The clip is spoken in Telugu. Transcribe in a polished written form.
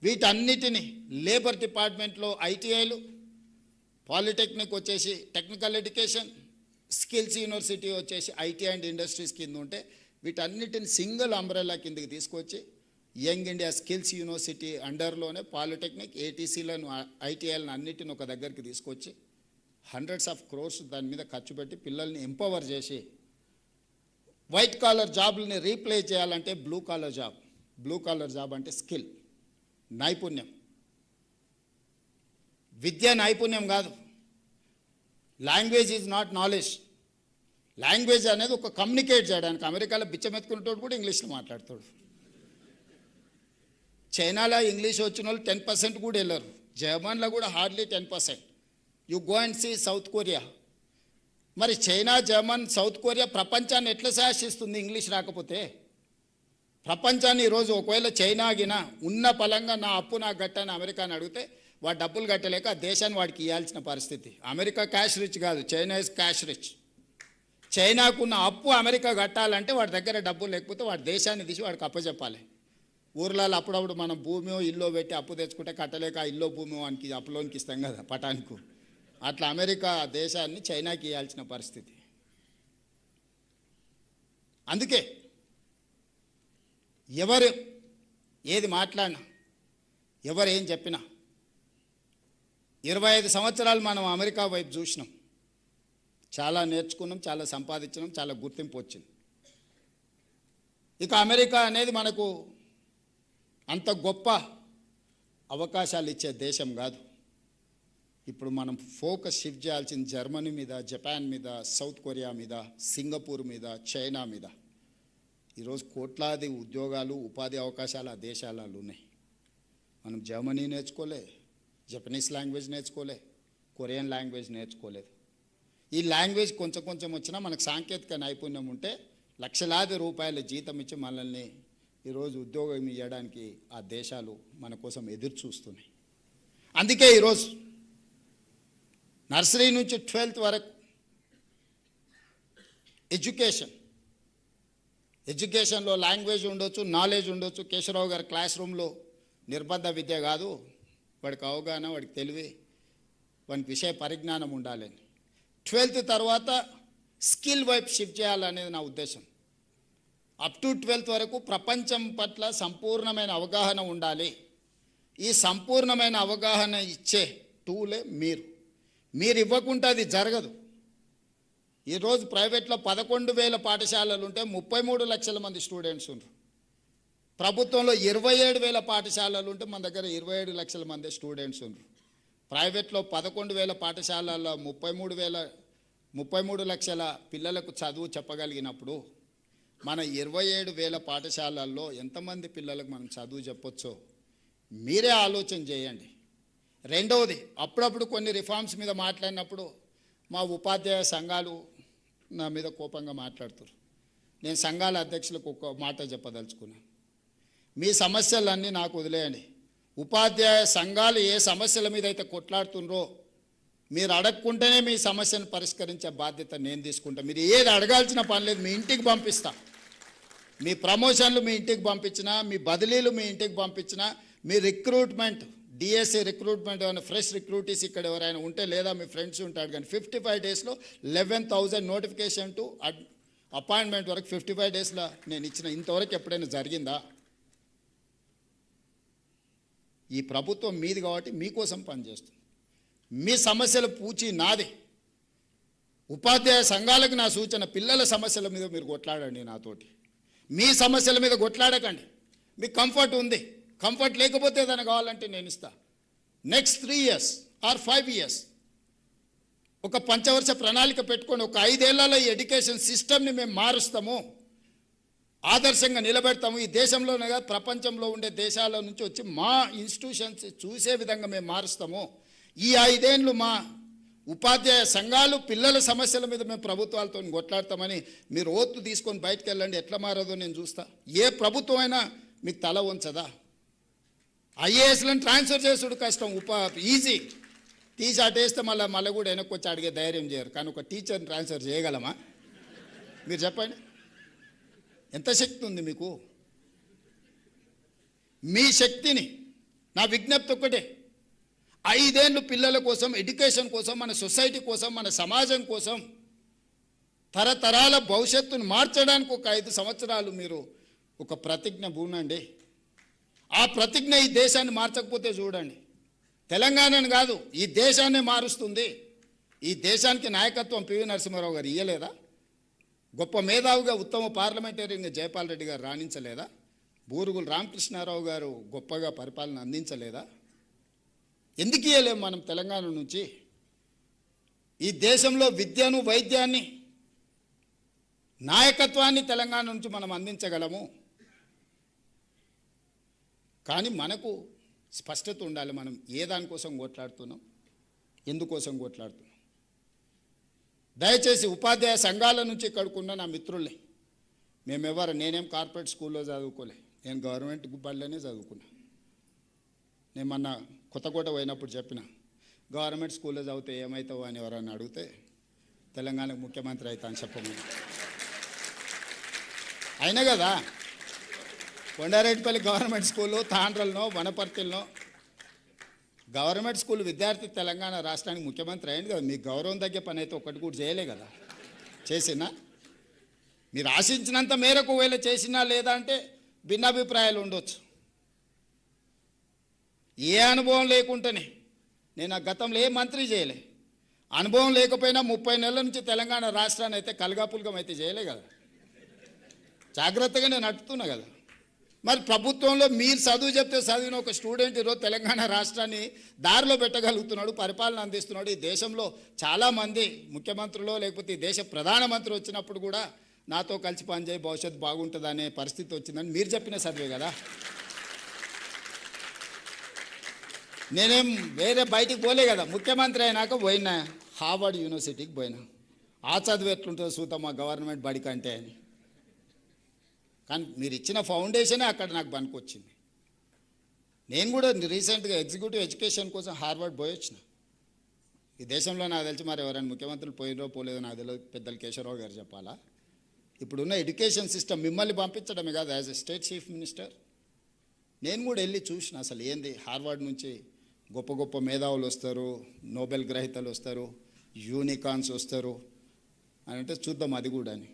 వీటన్నిటిని లేబర్ డిపార్ట్మెంట్లో ఐటీఐలు, పాలిటెక్నిక్ వచ్చేసి టెక్నికల్ ఎడ్యుకేషన్, స్కిల్స్ యూనివర్సిటీ వచ్చేసి ఐటీ అండ్ ఇండస్ట్రీస్ కింద ఉంటే వీటన్నిటిని సింగిల్ అంబ్రెల్లా కిందకి తీసుకొచ్చి యంగ్ ఇండియా స్కిల్స్ యూనివర్సిటీ అండర్లోనే పాలిటెక్నిక్, ఏటీసీలను, ఐటీఐలను అన్నిటిని ఒక దగ్గరికి తీసుకొచ్చి హండ్రెడ్స్ ఆఫ్ క్రోర్స్ దాని మీద ఖర్చు పెట్టి పిల్లల్ని ఎంపవర్ చేసి వైట్ కాలర్ జాబ్లని రీప్లేస్ చేయాలంటే బ్లూ కాలర్ జాబ్ అంటే స్కిల్, నైపుణ్యం. విద్య నైపుణ్యం కాదు. Language is not knowledge. Language అనేది ఒక కమ్యూనికేట్ చేయడానికి. అమెరికాలో బిచ్చమెత్తుకునేటోడు కూడా ఇంగ్లీష్లో మాట్లాడతాడు. చైనాలో ఇంగ్లీష్ వచ్చిన వాళ్ళు 10% కూడా వెళ్ళరు. జర్మన్లో కూడా hardly 10%. You go and see South Korea. మరి చైనా, జర్మన్, సౌత్ కొరియా ప్రపంచాన్ని ఎట్లా శాసిస్తుంది ఇంగ్లీష్ రాకపోతే? ప్రపంచాన్ని ఈరోజు ఒకవేళ చైనా గిన ఉన్న పలంగా నా అప్పు నాకు గట్టని అమెరికాని అడిగితే వాడు డబ్బులు కట్టలేక ఆ దేశాన్ని వాడికి ఇవ్వాల్సిన పరిస్థితి. అమెరికా క్యాష్ రిచ్ కాదు, చైనా ఇస్ క్యాష్ రిచ్. చైనాకున్న అప్పు అమెరికా కట్టాలంటే వాడి దగ్గర డబ్బులు లేకపోతే వాడి దేశాన్ని తీసి వాడికి అప్పచెప్పాలి. ఊర్లలో అప్పుడప్పుడు మనం భూమి ఇల్లు పెట్టి అప్పు తెచ్చుకుంటే కట్టలేక ఇల్లు భూమి వానికి అప్పులోనికి ఇస్తాం కదా పటానికి. అట్లా అమెరికా దేశాన్ని చైనాకి ఇవ్వాల్సిన పరిస్థితి. అందుకే ఎవరు ఏది మాట్లాడినా, ఎవరు ఏం చెప్పినా 25 సంవత్సరాలు మనం అమెరికా వైపు చూసినాం. చాలా నేర్చుకున్నాం, చాలా సంపాదించినాం, చాలా గుర్తింపు వచ్చింది. ఇక అమెరికా అనేది మనకు అంత గొప్ప అవకాశాలు ఇచ్చే దేశం కాదు. ఇప్పుడు మనం ఫోకస్ షిఫ్ట్ చేయాల్సిన జర్మనీ మీద, జపాన్ మీద, సౌత్ కొరియా మీద, సింగపూర్ మీద, చైనా మీద. ఈరోజు కోట్లాది ఉద్యోగాలు, ఉపాధి అవకాశాలు ఆ దేశాలలో ఉన్నాయి. మనం జర్మనీ నేర్చుకోలే, జపనీస్ లాంగ్వేజ్ నేర్చుకోలే, కొరియన్ లాంగ్వేజ్ నేర్చుకోలేదు. ఈ లాంగ్వేజ్ కొంచెం కొంచెం వచ్చినా మనకు సాంకేతిక నైపుణ్యం ఉంటే లక్షలాది రూపాయల జీతం ఇచ్చి మనల్ని ఈరోజు ఉద్యోగం ఇవ్వడానికి ఆ దేశాలు మన కోసం ఎదురు చూస్తున్నాయి. అందుకే ఈరోజు నర్సరీ నుంచి 12th వరకు ఎడ్యుకేషన్లో లాంగ్వేజ్ ఉండొచ్చు, నాలెడ్జ్ ఉండొచ్చు. కేశవరావు గారి క్లాస్ రూమ్లో నిర్బంధ విద్య కాదు, వాడికి అవగాహన, వాడికి తెలివి, వానికి విషయ పరిజ్ఞానం ఉండాలని. 12th తర్వాత స్కిల్ వైపు షిఫ్ట్ చేయాలనేది నా ఉద్దేశం. అప్ టు 12th వరకు ప్రపంచం పట్ల సంపూర్ణమైన అవగాహన ఉండాలి. ఈ సంపూర్ణమైన అవగాహన ఇచ్చే టూలే మీరు ఇవ్వకుంటే అది జరగదు. ఈరోజు ప్రైవేట్లో 11,000 పాఠశాలలు ఉంటే 33 లక్షల మంది స్టూడెంట్స్ ఉన్నారు. ప్రభుత్వంలో 27,000 పాఠశాలలు ఉంటే మన దగ్గర 27 లక్షల మంది స్టూడెంట్స్ ఉన్నారు. ప్రైవేట్లో 11,000 పాఠశాలల్లో 33 లక్షల పిల్లలకు చదువు చెప్పగలిగినప్పుడు మన 27,000 పాఠశాలల్లో ఎంతమంది పిల్లలకు మనం చదువు చెప్పొచ్చో మీరే ఆలోచన చేయండి. రెండవది, అప్పుడప్పుడు కొన్ని రిఫార్మ్స్ మీద మాట్లాడినప్పుడు మా ఉపాధ్యాయ సంఘాలు నా మీద కోపంగా మాట్లాడుతారు. నేను సంఘాల అధ్యక్షులకు ఒక మాట చెప్పదలుచుకున్నాను. మీ సమస్యలన్నీ నాకు వదిలేయండి. ఉపాధ్యాయ సంఘాలు ఏ సమస్యల మీద అయితే కొట్లాడుతున్నారో మీరు అడగకుంటేనే మీ సమస్యను పరిష్కరించే బాధ్యత నేను తీసుకుంటా. మీరు ఏది అడగాల్సిన పని లేదు, మీ ఇంటికి పంపిస్తా. మీ ప్రమోషన్లు మీ ఇంటికి పంపించినా, మీ బదిలీలు మీ ఇంటికి పంపించినా, మీ రిక్రూట్మెంట్, డిఎస్సి రిక్రూట్మెంట్ ఏమైనా ఫ్రెష్ రిక్రూటీస్ ఇక్కడ ఎవరైనా ఉంటే లేదా మీ ఫ్రెండ్స్ ఉంటాడు కానీ 55 డేస్లో 11,000 నోటిఫికేషన్ టు అపాయింట్మెంట్ వరకు 55 డేస్లో నేను ఇచ్చిన. ఇంతవరకు ఎప్పుడైనా జరిగిందా? ఈ ప్రభుత్వం మీది కాబట్టి మీకోసం పనిచేస్తుంది. మీ సమస్యల పూచి నాది. ఉపాధ్యాయ సంఘాలకు నా సూచన, పిల్లల సమస్యల మీద మీరు కొట్లాడండి నాతోటి. మీ సమస్యల మీద కొట్లాడకండి. మీకు కంఫర్ట్ ఉంది, కంఫర్ట్ లేకపోతే ఏదైనా కావాలంటే నేను ఇస్తా. నెక్స్ట్ 3 years ఆర్ 5 years ఒక పంచవర్ష ప్రణాళిక పెట్టుకొని ఒక 5 ఏళ్లలో ఈ ఎడ్యుకేషన్ సిస్టమ్ని మేము మారుస్తాము, ఆదర్శంగా నిలబెడతాము. ఈ దేశంలోనే కాదు ప్రపంచంలో ఉండే దేశాల నుంచి వచ్చి మా ఇన్స్టిట్యూషన్స్ చూసే విధంగా మేము మారుస్తాము. ఈ 5 ఏళ్ళు మా ఉపాధ్యాయ సంఘాలు పిల్లల సమస్యల మీద మేము ప్రభుత్వాలతో కొట్లాడతామని మీరు ఓట్లు తీసుకొని బయటకు వెళ్ళండి. ఎట్లా మారదో నేను చూస్తా. ఏ ప్రభుత్వం అయినా మీకు తల ఉంచదా? ఐఏఎస్లను ట్రాన్స్ఫర్ చేసుడు కష్టం, ఈజీ. తీసి అటేస్తే మళ్ళీ కూడా వెనక్కి వచ్చి అడిగే ధైర్యం చేయరు. కానీ ఒక టీచర్ని ట్రాన్స్ఫర్ చేయగలమా? మీరు చెప్పండి, ఎంత శక్తి ఉంది మీకు? మీ శక్తిని నా విజ్ఞప్తి ఒక్కటే, 5 ఏళ్ళు పిల్లల కోసం, ఎడ్యుకేషన్ కోసం, మన సొసైటీ కోసం, మన సమాజం కోసం, తరతరాల భవిష్యత్తును మార్చడానికి ఒక 5 సంవత్సరాలు మీరు ఒక ప్రతిజ్ఞ పూనండి. ఆ ప్రతిజ్ఞ ఈ దేశాన్ని మార్చకపోతే చూడండి, తెలంగాణను కాదు ఈ దేశాన్ని మారుస్తుంది. ఈ దేశానికి నాయకత్వం పివి నరసింహారావు గారు ఇయ్యలేదా? గొప్ప మేధావిగా, ఉత్తమ పార్లమెంటరీగా జయపాల్ రెడ్డి గారు రాణించలేదా? బూరుగుల రామకృష్ణారావు గారు గొప్పగా పరిపాలన అందించలేదా? ఎందుకు ఇయ్యలేము మనం తెలంగాణ నుంచి? ఈ దేశంలో విద్యను, వైద్యాన్ని, నాయకత్వాన్ని తెలంగాణ నుంచి మనం అందించగలము. కానీ మనకు స్పష్టత ఉండాలి, మనం ఏ దానికోసం కొట్లాడుతున్నాం, ఎందుకోసం కొట్లాడుతున్నాం. దయచేసి ఉపాధ్యాయ సంఘాల నుంచి ఇక్కడికున్న నా మిత్రుల్ని, నేనేం కార్పొరేట్ స్కూల్లో చదువుకోలే, నేను గవర్నమెంట్ బడిలోనే చదువుకున్నా. నేను మొన్న కొత్తకోట పోయినప్పుడు చెప్పిన, గవర్నమెంట్ స్కూల్లో చదివితే ఏమవుతావు అని ఎవరన్నా అడిగితే తెలంగాణకు ముఖ్యమంత్రి అవుతా అని చెప్పమని. అయినా కదా కొండారెడ్డిపల్లి గవర్నమెంట్ స్కూలు, తాండ్రలనో, వనపర్తిలో గవర్నమెంట్ స్కూల్ విద్యార్థి తెలంగాణ రాష్ట్రానికి ముఖ్యమంత్రి అయ్యింది కదా. మీకు గౌరవం తగ్గే పని అయితే ఒక్కటి కూడా చేయలే కదా. చేసినా మీరు ఆశించినంత మేరకు ఒకవేళ చేసినా లేదా అంటే భిన్నాభిప్రాయాలు ఉండొచ్చు. ఏ అనుభవం లేకుండానే, నేను ఆ గతంలో ఏ మంత్రి చేయలే, అనుభవం లేకపోయినా 30 నెలల నుంచి తెలంగాణ రాష్ట్రాన్ని అయితే కలగాపులగం అయితే చేయలే కదా. జాగ్రత్తగా నేను నడుపుతున్నా కదా. మరి ప్రభుత్వంలో మీరు చదువు చెప్తే చదివిన ఒక స్టూడెంట్ ఈరోజు తెలంగాణ రాష్ట్రాన్ని దారిలో పెట్టగలుగుతున్నాడు, పరిపాలన అందిస్తున్నాడు. ఈ దేశంలో చాలామంది ముఖ్యమంత్రులు లేకపోతే ఈ దేశ ప్రధానమంత్రి వచ్చినప్పుడు కూడా నాతో కలిసి పనిచేయి భవిష్యత్తు బాగుంటుంది అనే పరిస్థితి వచ్చిందని మీరు చెప్పిన చదివే కదా. నేనేం వేరే బయటికి పోలే కదా. ముఖ్యమంత్రి అయినాక పోయినా హార్వర్డ్ యూనివర్సిటీకి పోయినా. ఆ చదువు ఎట్లుంటుందో చూద్దాం మా గవర్నమెంట్ బడి కంటే అని. కానీ మీరు ఇచ్చిన ఫౌండేషనే అక్కడ నాకు పనికొచ్చింది. నేను కూడా రీసెంట్గా ఎగ్జిక్యూటివ్ ఎడ్యుకేషన్ కోసం హార్వర్డ్ పోయి వచ్చిన. ఈ దేశంలో నాకు తెలిసి మరి ఎవరైనా ముఖ్యమంత్రులు పోయినో పోలేదో నాకు తెలియదు, పెద్దలు కేశవరావు గారు చెప్పాలా. ఇప్పుడున్న ఎడ్యుకేషన్ సిస్టమ్ మిమ్మల్ని పంపించడమే కాదు, as a state chief minister నేను కూడా వెళ్ళి చూసిన అసలు ఏంది. హార్వర్డ్ నుంచి గొప్ప గొప్ప మేధావులు వస్తారు, నోబెల్ గ్రహీతలు వస్తారు, యూనికార్న్స్ వస్తారు అని అంటే చూద్దాం అది కూడా అని.